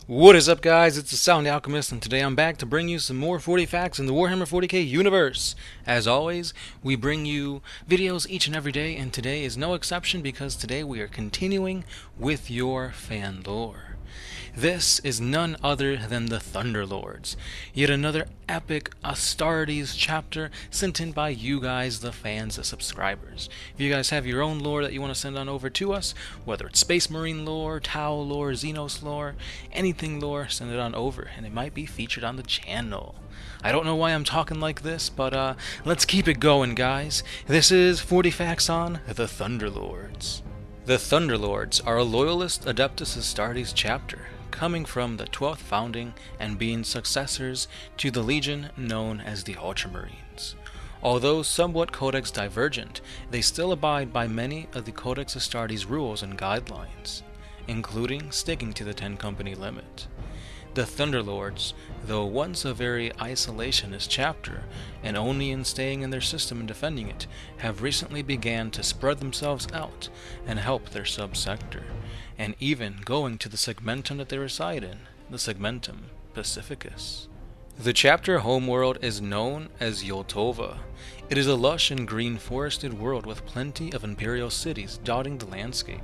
What is up, guys? It's the Sound Alchemist, and today I'm back to bring you some more 40 facts in the Warhammer 40K universe. As always, we bring you videos each and every day, and today is no exception because today we are continuing with your fan lore. This is none other than the Thunderlords, yet another epic Astartes chapter sent in by you guys, the fans, the subscribers. If you guys have your own lore that you want to send on over to us, whether it's Space Marine lore, Tau lore, Xenos lore, anything lore, send it on over, and it might be featured on the channel. I don't know why I'm talking like this, but let's keep it going, guys. This is 40 Facts on the Thunderlords. The Thunderlords are a loyalist Adeptus Astartes chapter, coming from the 12th founding and being successors to the legion known as the Ultramarines. Although somewhat codex divergent, they still abide by many of the Codex Astartes rules and guidelines, including sticking to the 10 company limit. The Thunderlords, though once a very isolationist chapter, and only in staying in their system and defending it, have recently began to spread themselves out and help their subsector, and even going to the segmentum that they reside in, the Segmentum Pacificus. The chapter homeworld is known as Yoltova. It is a lush and green forested world with plenty of imperial cities dotting the landscape.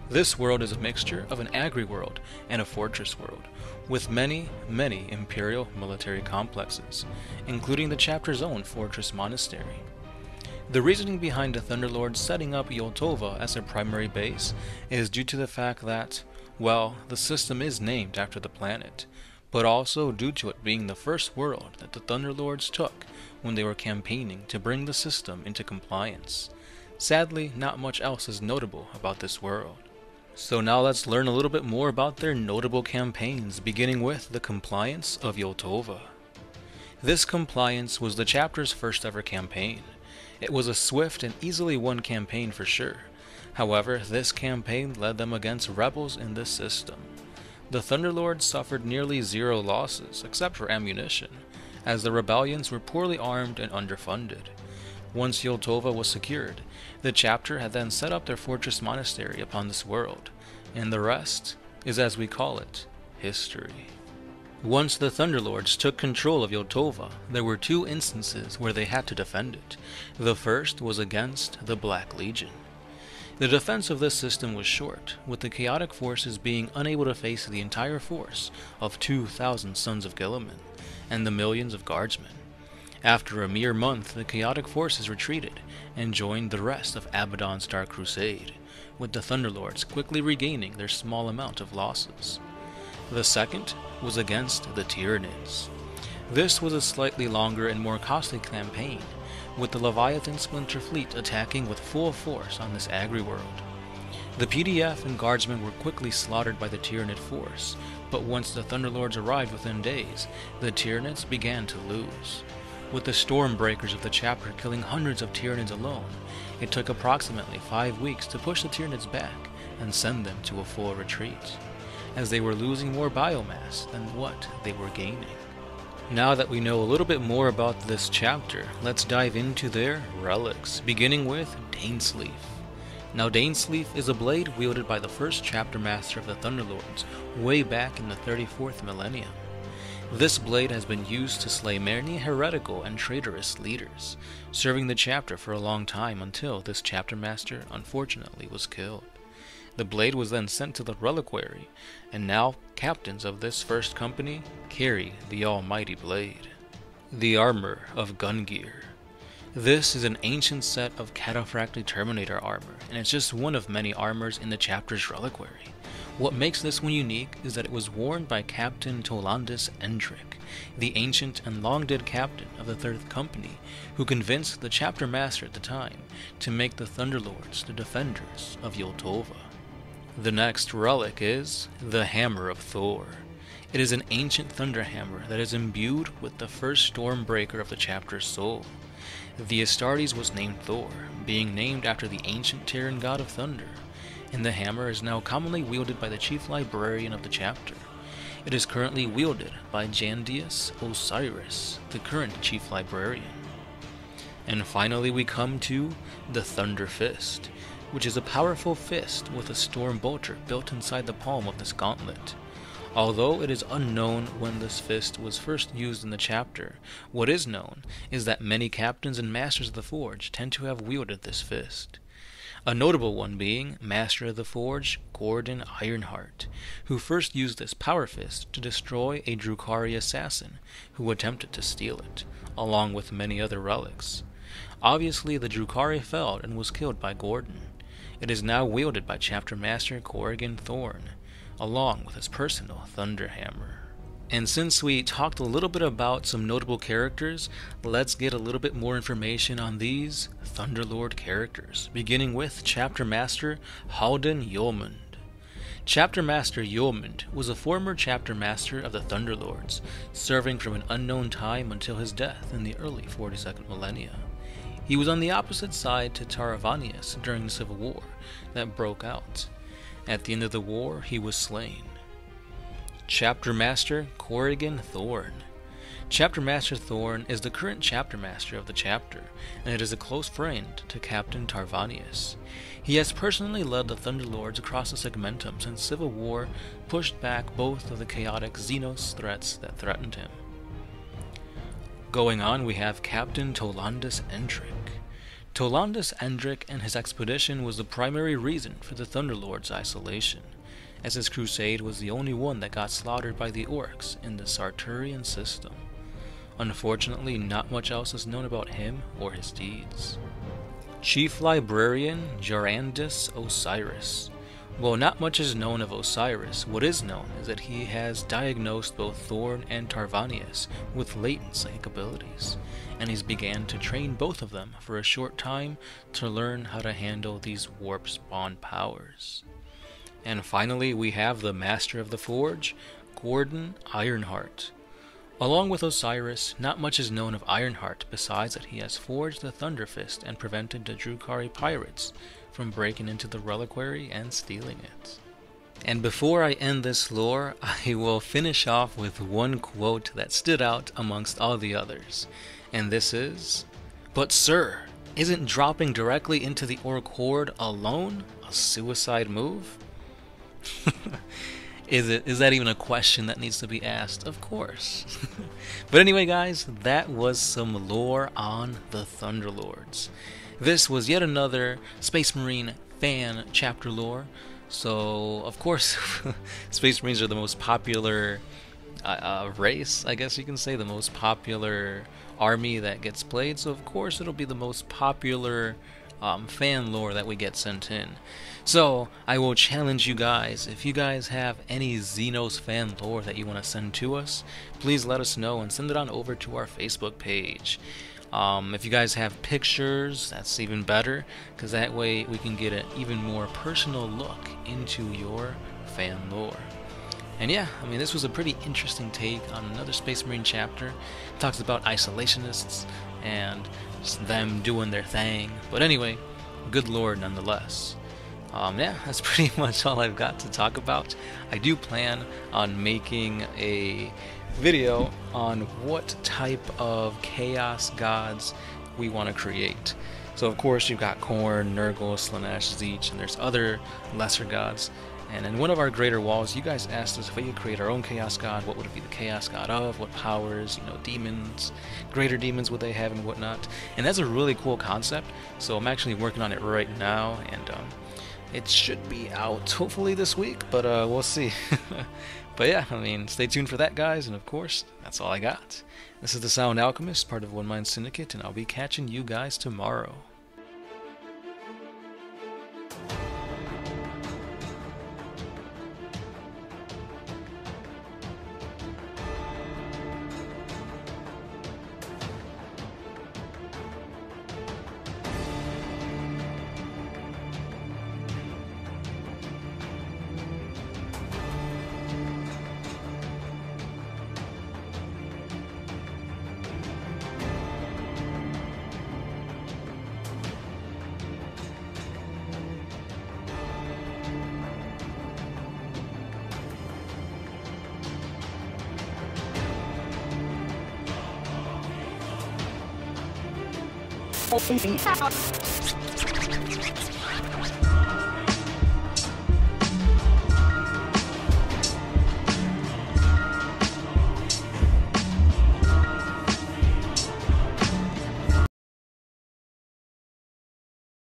This world is a mixture of an agri-world and a fortress world, with many imperial military complexes, including the chapter's own fortress monastery. The reasoning behind the Thunderlords setting up Yoltova as their primary base is due to the fact that, well, the system is named after the planet, but also due to it being the first world that the Thunderlords took when they were campaigning to bring the system into compliance. Sadly, not much else is notable about this world. So now let's learn a little bit more about their notable campaigns, beginning with the Compliance of Yoltova. This Compliance was the chapter's first ever campaign. It was a swift and easily won campaign for sure. However, this campaign led them against rebels in this system. The Thunderlords suffered nearly zero losses, except for ammunition, as the rebellions were poorly armed and underfunded. Once Yoltova was secured, the chapter had then set up their fortress monastery upon this world, and the rest is, as we call it, history. Once the Thunderlords took control of Yoltova, there were two instances where they had to defend it. The first was against the Black Legion. The defense of this system was short, with the chaotic forces being unable to face the entire force of 2,000 Sons of Guilliman and the millions of guardsmen. After a mere month, the chaotic forces retreated and joined the rest of Abaddon's Dark Crusade, with the Thunderlords quickly regaining their small amount of losses. The second was against the Tyranids. This was a slightly longer and more costly campaign, with the Leviathan Splinter Fleet attacking with full force on this agri-world. The PDF and guardsmen were quickly slaughtered by the Tyranid force, but once the Thunderlords arrived within days, the Tyranids began to lose. With the Stormbreakers of the chapter killing hundreds of Tyranids alone, it took approximately 5 weeks to push the Tyranids back and send them to a full retreat, as they were losing more biomass than what they were gaining. Now that we know a little bit more about this chapter, let's dive into their relics, beginning with Dainsleif. Now Dainsleif is a blade wielded by the first chapter master of the Thunderlords way back in the 34th millennium. This blade has been used to slay many heretical and traitorous leaders, serving the chapter for a long time until this chapter master unfortunately was killed. The blade was then sent to the reliquary, and now captains of this first company carry the almighty blade. The Armor of Gungear. This is an ancient set of cataphractic Terminator armor, and it's just one of many armors in the chapter's reliquary. What makes this one unique is that it was worn by Captain Tolandus Endrick, the ancient and long-dead captain of the 3rd Company, who convinced the chapter master at the time to make the Thunderlords the defenders of Yoltova. The next relic is the Hammer of Thor. It is an ancient thunder hammer that is imbued with the first Stormbreaker of the chapter's soul. The Astartes was named Thor, being named after the ancient Terran god of thunder, and the hammer is now commonly wielded by the chief librarian of the chapter. It is currently wielded by Jandius Osiris, the current chief librarian. And finally we come to the Thunder Fist, which is a powerful fist with a storm bolter built inside the palm of this gauntlet. Although it is unknown when this fist was first used in the chapter, what is known is that many captains and masters of the forge tend to have wielded this fist. A notable one being Master of the Forge, Gordon Ironheart, who first used this power fist to destroy a Drukhari assassin who attempted to steal it, along with many other relics. Obviously, the Drukhari fell and was killed by Gordon. It is now wielded by Chapter Master Corrigan Thorn, along with his personal Thunderhammer. And since we talked a little bit about some notable characters, let's get a little bit more information on these Thunderlord characters, beginning with Chapter Master Halden Yulmund. Chapter Master Yulmund was a former Chapter Master of the Thunderlords, serving from an unknown time until his death in the early 42nd millennia. He was on the opposite side to Taravanius during the Civil War that broke out. At the end of the war, he was slain. Chapter Master Corrigan Thorn. Chapter Master Thorn is the current Chapter Master of the chapter, and it is a close friend to Captain Tarvanius. He has personally led the Thunderlords across the Segmentum since Civil War pushed back both of the chaotic Xenos threats that threatened him. Going on, we have Captain Tolandus Endrick. Tolandus Endrick and his expedition was the primary reason for the Thunderlords' isolation, as his crusade was the only one that got slaughtered by the orcs in the Sarturian system. Unfortunately, not much else is known about him or his deeds. Chief Librarian Jarandus Osiris. While not much is known of Osiris, what is known is that he has diagnosed both Thorn and Tarvanius with latent psychic abilities, and he's began to train both of them for a short time to learn how to handle these warp spawn powers. And finally, we have the Master of the Forge, Gordon Ironheart. Along with Osiris, not much is known of Ironheart besides that he has forged the Thunder Fist and prevented the Drukhari pirates from breaking into the reliquary and stealing it. And before I end this lore, I will finish off with one quote that stood out amongst all the others. And this is, "But sir, isn't dropping directly into the Orc Horde alone a suicide move?" Is that even a question that needs to be asked? Of course. But anyway, guys, that was some lore on the Thunderlords. This was yet another Space Marine fan chapter lore. So, of course, Space Marines are the most popular race, I guess you can say, the most popular army that gets played. So, of course, it'll be the most popular fan lore that we get sent in. So, I will challenge you guys, if you guys have any Xenos fan lore that you want to send to us, please let us know and send it on over to our Facebook page. If you guys have pictures, that's even better, because that way we can get an even more personal look into your fan lore. And yeah, I mean, this was a pretty interesting take on another Space Marine chapter. It talks about isolationists and just them doing their thing. But anyway, good lore nonetheless. Yeah, that's pretty much all I've got to talk about. I do plan on making a video on what type of chaos gods we want to create. So of course you've got Khorne, Nurgle, Slaanesh, Tzeentch, and there's other lesser gods. And in one of our greater walls, you guys asked us if we could create our own chaos god, what would it be the chaos god of, what powers, demons, greater demons would they have and whatnot. And that's a really cool concept, so I'm actually working on it right now, and it should be out hopefully this week, but we'll see. But yeah, I mean, stay tuned for that, guys, and of course, that's all I got. This is the Sound Alchemist, part of One Mind Syndicate, and I'll be catching you guys tomorrow. Open house.